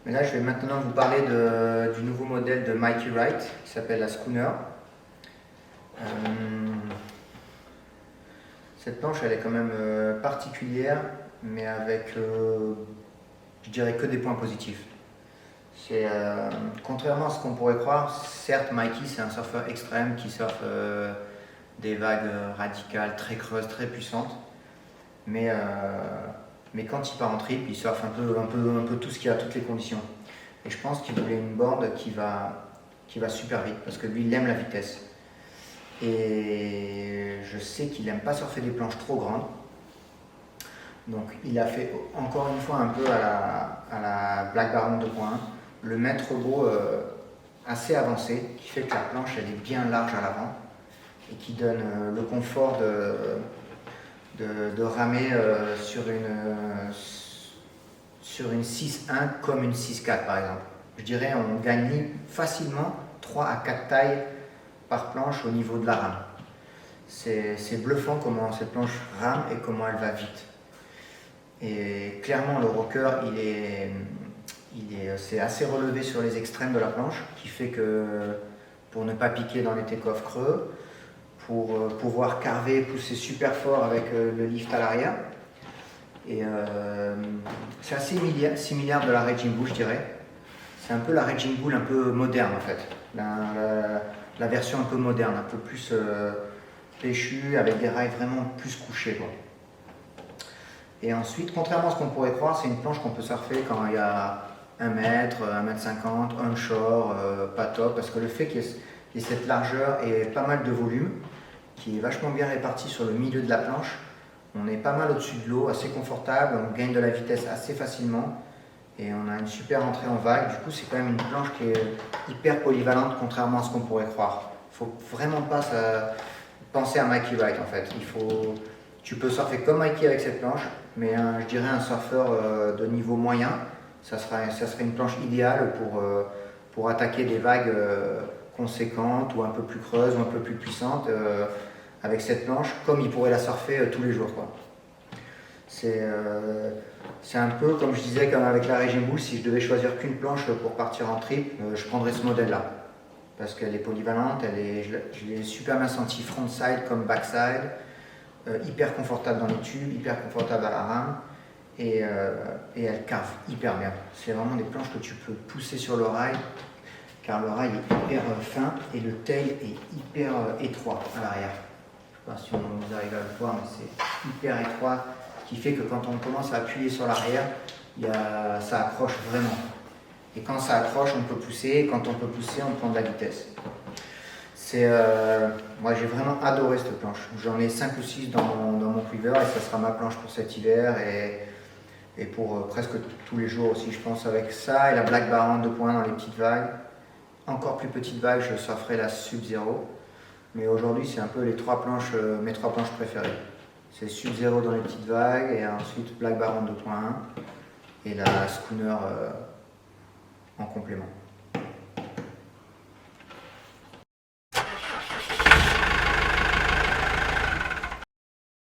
Mais là, je vais maintenant vous parler du nouveau modèle de Mikey Wright qui s'appelle la Schooner. Cette planche, elle est quand même particulière, mais avec, je dirais, que des points positifs. Contrairement à ce qu'on pourrait croire, certes, Mikey, c'est un surfeur extrême qui surfe des vagues radicales, très creuses, très puissantes. Mais quand il part en trip, il surfe un peu tout ce qu'il y a, toutes les conditions. Et je pense qu'il voulait une board qui va super vite, parce que lui, il aime la vitesse. Et je sais qu'il n'aime pas surfer des planches trop grandes. Donc il a fait encore une fois un peu à la Black Baron 2.1, le mettre beau assez avancé, qui fait que la planche elle est bien large à l'avant et qui donne le confort de ramer sur une 6.1 comme une 6.4 par exemple. Je dirais on gagne facilement 3 à 4 tailles par planche au niveau de la rame. C'est bluffant comment cette planche rame et comment elle va vite. Et clairement le rocker c'est assez relevé sur les extrêmes de la planche, qui fait que pour ne pas piquer dans les take-off creux, pour pouvoir carver, pousser super fort avec le lift à l'arrière. Et c'est assez similaire de la Raging Bull, je dirais. C'est un peu la Raging Bull un peu moderne en fait. La version un peu moderne, un peu plus péchue, avec des rails vraiment plus couchés, quoi. Et ensuite, contrairement à ce qu'on pourrait croire, c'est une planche qu'on peut surfer quand il y a 1 mètre, 1,50 m, onshore, pas top, parce que le fait qu'il y ait cette largeur et pas mal de volume, qui est vachement bien réparti sur le milieu de la planche, on est pas mal au-dessus de l'eau, assez confortable, on gagne de la vitesse assez facilement, et on a une super entrée en vague. Du coup, c'est quand même une planche qui est hyper polyvalente, contrairement à ce qu'on pourrait croire. Il ne faut vraiment pas penser à Mikey Wright en fait. Tu peux surfer comme Mikey avec cette planche, mais je dirais un surfeur de niveau moyen, ça serait une planche idéale pour attaquer des vagues conséquentes ou un peu plus creuses ou un peu plus puissantes avec cette planche, comme il pourrait la surfer tous les jours, quoi. C'est un peu comme je disais, comme avec la Raging Bull, si je devais choisir qu'une planche pour partir en trip, je prendrais ce modèle-là. Parce qu'elle est polyvalente, je l'ai super bien senti frontside comme backside, hyper confortable dans les tubes, hyper confortable à la rame, et elle cave hyper bien. C'est vraiment des planches que tu peux pousser sur le rail, car le rail est hyper fin et le tail est hyper étroit à l'arrière. Je ne sais pas si vous arrivez à le voir, mais c'est hyper étroit, qui fait que quand on commence à appuyer sur l'arrière, ça accroche vraiment. Et quand ça accroche, on peut pousser, et quand on peut pousser, on prend de la vitesse. Moi j'ai vraiment adoré cette planche. J'en ai 5 ou 6 dans mon quiver et ça sera ma planche pour cet hiver et pour presque tous les jours aussi, je pense, avec ça et la Black Baron 2.1 dans les petites vagues. Encore plus petites vagues, je surferai la Sub-Zero. Mais aujourd'hui, c'est un peu mes 3 planches préférées. C'est Sub-Zero dans les petites vagues et ensuite Black Baron 2.1 et la Schooner en complément.